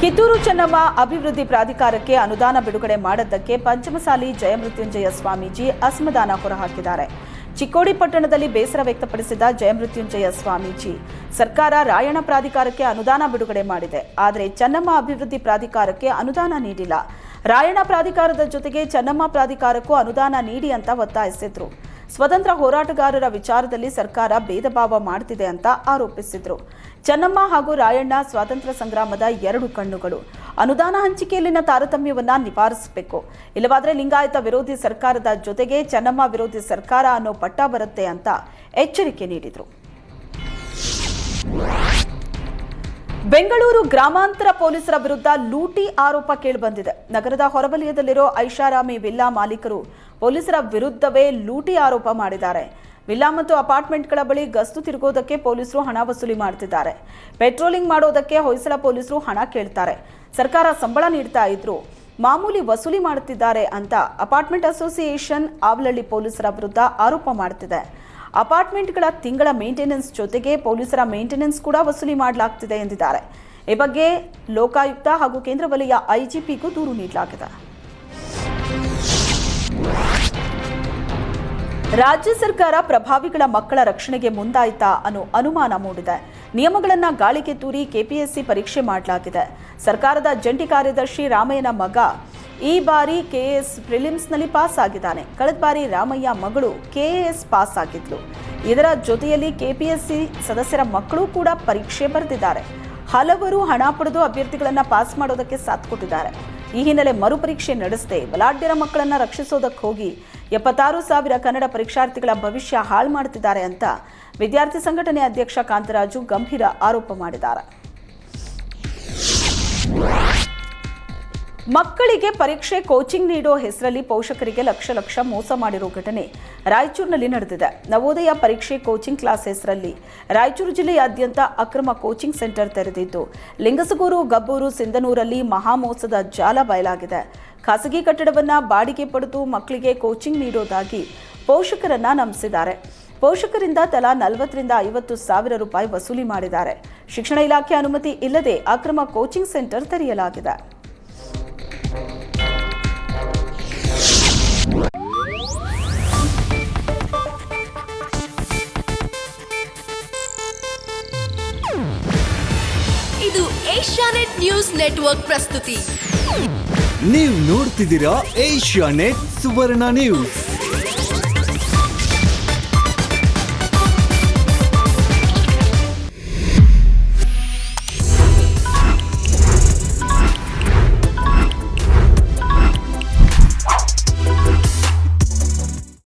ಕಿತ್ತೂರು ಚೆನ್ನಮ್ಮ ಅಭಿವೃದ್ಧಿ ಪ್ರಾಧಿಕಾರಕ್ಕೆ ಅನುದಾನ ಬಿಡುಗಡೆ ಮಾಡದ್ದಕ್ಕೆ ಪಂಚಮಸಾಲಿ ಜಯಮೃತ್ಯುಂಜಯ ಸ್ವಾಮೀಜಿ ಅಸಮಾಧಾನ ಹೊರಹಾಕಿದ್ದಾರೆ. ಚಿಕ್ಕೋಡಿ ಪಟ್ಟಣದಲ್ಲಿ ಬೇಸರ ವ್ಯಕ್ತಪಡಿಸಿದ ಜಯಮೃತ್ಯುಂಜಯ ಸ್ವಾಮೀಜಿ, ಸರ್ಕಾರ ರಾಯಣ್ಣ ಪ್ರಾಧಿಕಾರಕ್ಕೆ ಅನುದಾನ ಬಿಡುಗಡೆ ಮಾಡಿದೆ, ಆದರೆ ಚೆನ್ನಮ್ಮ ಅಭಿವೃದ್ಧಿ ಪ್ರಾಧಿಕಾರಕ್ಕೆ ಅನುದಾನ ನೀಡಿಲ್ಲ. ರಾಯಣ್ಣ ಪ್ರಾಧಿಕಾರದ ಜೊತೆಗೆ ಚೆನ್ನಮ್ಮ ಪ್ರಾಧಿಕಾರಕ್ಕೂ ಅನುದಾನ ನೀಡಿ ಅಂತ ಒತ್ತಾಯಿಸಿದ್ರು. ಸ್ವತಂತ್ರ ಹೋರಾಟಗಾರರ ವಿಚಾರದಲ್ಲಿ ಸರ್ಕಾರ ಭೇದ ಭಾವ ಮಾಡುತ್ತಿದೆ ಅಂತ ಆರೋಪಿಸಿದ್ರು. ಚೆನ್ನಮ್ಮ ಹಾಗೂ ರಾಯಣ್ಣ ಸ್ವಾತಂತ್ರ್ಯ ಸಂಗ್ರಾಮದ ಎರಡು ಕಣ್ಣುಗಳು. ಅನುದಾನ ಹಂಚಿಕೆಯಲ್ಲಿನ ತಾರತಮ್ಯವನ್ನ ನಿವಾರಿಸಬೇಕು, ಇಲ್ಲವಾದರೆ ಲಿಂಗಾಯತ ವಿರೋಧಿ ಸರ್ಕಾರದ ಜೊತೆಗೆ ಚೆನ್ನಮ್ಮ ವಿರೋಧಿ ಸರ್ಕಾರ ಅನ್ನೋ ಪಟ್ಟ ಬರುತ್ತೆ ಅಂತ ಎಚ್ಚರಿಕೆ ನೀಡಿದರು. ಬೆಂಗಳೂರು ಗ್ರಾಮಾಂತರ ಪೊಲೀಸರ ವಿರುದ್ಧ ಲೂಟಿ ಆರೋಪ ಕೇಳಿಬಂದಿದೆ. ನಗರದ ಹೊರವಲಯದಲ್ಲಿರೋ ಐಷಾರಾಮಿ ವಿಲ್ಲಾ ಮಾಲೀಕರು ಪೊಲೀಸರ ವಿರುದ್ಧವೇ ಲೂಟಿ ಆರೋಪ ಮಾಡಿದ್ದಾರೆ. ವಿಲ್ಲಾ ಮತ್ತು ಅಪಾರ್ಟ್ಮೆಂಟ್ಗಳ ಬಳಿ ಗಸ್ತು ತಿರುಗೋದಕ್ಕೆ ಪೊಲೀಸರು ಹಣ ವಸೂಲಿ ಮಾಡುತ್ತಿದ್ದಾರೆ. ಪೆಟ್ರೋಲಿಂಗ್ ಮಾಡೋದಕ್ಕೆ ಹೊಯ್ಸಳ ಪೊಲೀಸರು ಹಣ ಕೇಳ್ತಾರೆ. ಸರ್ಕಾರ ಸಂಬಳ ನೀಡ್ತಾ ಇದ್ರು, ಮಾಮೂಲಿ ವಸೂಲಿ ಮಾಡುತ್ತಿದ್ದಾರೆ ಅಂತ ಅಪಾರ್ಟ್ಮೆಂಟ್ ಅಸೋಸಿಯೇಷನ್ ಆವಲಹಳ್ಳಿ ಪೊಲೀಸರ ವಿರುದ್ಧ ಆರೋಪ ಮಾಡುತ್ತಿದೆ. ಅಪಾರ್ಟ್ಮೆಂಟ್ಗಳ ತಿಂಗಳ ಮೇಂಟೆನೆನ್ಸ್ ಜೊತೆಗೆ ಪೊಲೀಸರ ಮೇಂಟೆನೆನ್ಸ್ ಕೂಡ ವಸೂಲಿ ಮಾಡಲಾಗ್ತಿದೆ ಎಂದಿದ್ದಾರೆ. ಈ ಬಗ್ಗೆ ಲೋಕಾಯುಕ್ತ ಹಾಗೂ ಕೇಂದ್ರ ವಲಯ ಐಜಿಪಿಗೂ ದೂರು ನೀಡಲಾಗಿದೆ. ರಾಜ್ಯ ಸರ್ಕಾರ ಪ್ರಭಾವಿಗಳ ಮಕ್ಕಳ ರಕ್ಷಣೆಗೆ ಮುಂದಾಯಿತಾ ಅನ್ನೋ ಅನುಮಾನ ಮೂಡಿದೆ. ನಿಯಮಗಳನ್ನು ಗಾಳಿಗೆ ತೂರಿ ಕೆಪಿಎಸ್ಸಿ ಪರೀಕ್ಷೆ ಮಾಡಲಾಗಿದೆ. ಸರ್ಕಾರದ ಜಂಟಿ ಕಾರ್ಯದರ್ಶಿ ರಾಮಯ್ಯನ ಮಗ ಈ ಬಾರಿ ಕೆಎಎಸ್ ಪ್ರಿಲಿಮ್ಸ್ನಲ್ಲಿ ಪಾಸ್ ಆಗಿದ್ದಾನೆ. ಕಳೆದ ಬಾರಿ ರಾಮಯ್ಯ ಮಗಳು ಕೆಎಎಸ್ ಪಾಸ್ ಆಗಿದ್ಲು. ಇದರ ಜೊತೆಯಲ್ಲಿ ಕೆಪಿಎಸ್ಸಿ ಸದಸ್ಯರ ಮಕ್ಕಳು ಕೂಡ ಪರೀಕ್ಷೆ ಬರೆದಿದ್ದಾರೆ. ಹಲವರು ಹಣ ಪಡೆದು ಅಭ್ಯರ್ಥಿಗಳನ್ನು ಪಾಸ್ ಮಾಡೋದಕ್ಕೆ ಸಾಥ್ ಕೊಟ್ಟಿದ್ದಾರೆ. ಈ ಹಿನ್ನೆಲೆ ಮರುಪರೀಕ್ಷೆ ನಡೆಸದೆ ಬಲಾಢ್ಯರ ಮಕ್ಕಳನ್ನು ರಕ್ಷಿಸೋದಕ್ಕೆ ಹೋಗಿ 76,000 ಕನ್ನಡ ಪರೀಕ್ಷಾರ್ಥಿಗಳ ಭವಿಷ್ಯ ಹಾಳು ಮಾಡುತ್ತಿದ್ದಾರೆ ಅಂತ ವಿದ್ಯಾರ್ಥಿ ಸಂಘಟನೆ ಅಧ್ಯಕ್ಷ ಕಾಂತರಾಜು ಗಂಭೀರ ಆರೋಪ ಮಾಡಿದ್ದಾರೆ. ಮಕ್ಕಳಿಗೆ ಪರೀಕ್ಷೆ ಕೋಚಿಂಗ್ ನೀಡೋ ಹೆಸರಲ್ಲಿ ಪೋಷಕರಿಗೆ ಲಕ್ಷ ಮೋಸ ಮಾಡಿರೋ ಘಟನೆ ರಾಯಚೂರಿನಲ್ಲಿ ನಡೆದಿದೆ. ನವೋದಯ ಪರೀಕ್ಷೆ ಕೋಚಿಂಗ್ ಕ್ಲಾಸ್ ಹೆಸರಲ್ಲಿ ರಾಯಚೂರು ಜಿಲ್ಲೆಯಾದ್ಯಂತ ಅಕ್ರಮ ಕೋಚಿಂಗ್ ಸೆಂಟರ್ ತೆರೆದಿದ್ದು, ಲಿಂಗಸಗೂರು, ಗಬ್ಬೂರು, ಸಿಂಧನೂರಲ್ಲಿ ಮಹಾಮೋಸದ ಜಾಲ ಬಯಲಾಗಿದೆ. ಖಾಸಗಿ ಕಟ್ಟಡವನ್ನ ಬಾಡಿಗೆ ಪಡೆದು ಮಕ್ಕಳಿಗೆ ಕೋಚಿಂಗ್ ನೀಡೋದಾಗಿ ಪೋಷಕರನ್ನ ನಂಬಿಸಿದ್ದಾರೆ. ಪೋಷಕರಿಂದ ತಲಾ 40,000 ರಿಂದ 50,000 ರೂಪಾಯಿ ವಸೂಲಿ ಮಾಡಿದ್ದಾರೆ. ಶಿಕ್ಷಣ ಇಲಾಖೆ ಅನುಮತಿ ಇಲ್ಲದೆ ಅಕ್ರಮ ಕೋಚಿಂಗ್ ಸೆಂಟರ್ ತೆರೆಯಲಾಗಿದೆ. ಇದು ಏಷ್ಯಾನೆಟ್ ನ್ಯೂಸ್ ನೆಟ್ವರ್ಕ್ ಪ್ರಸ್ತುತಿ. ನೀವು ನೋಡ್ತಿದ್ದೀರಾ ಏಷ್ಯಾನೆಟ್ ಸುವರ್ಣ ನ್ಯೂಸ್.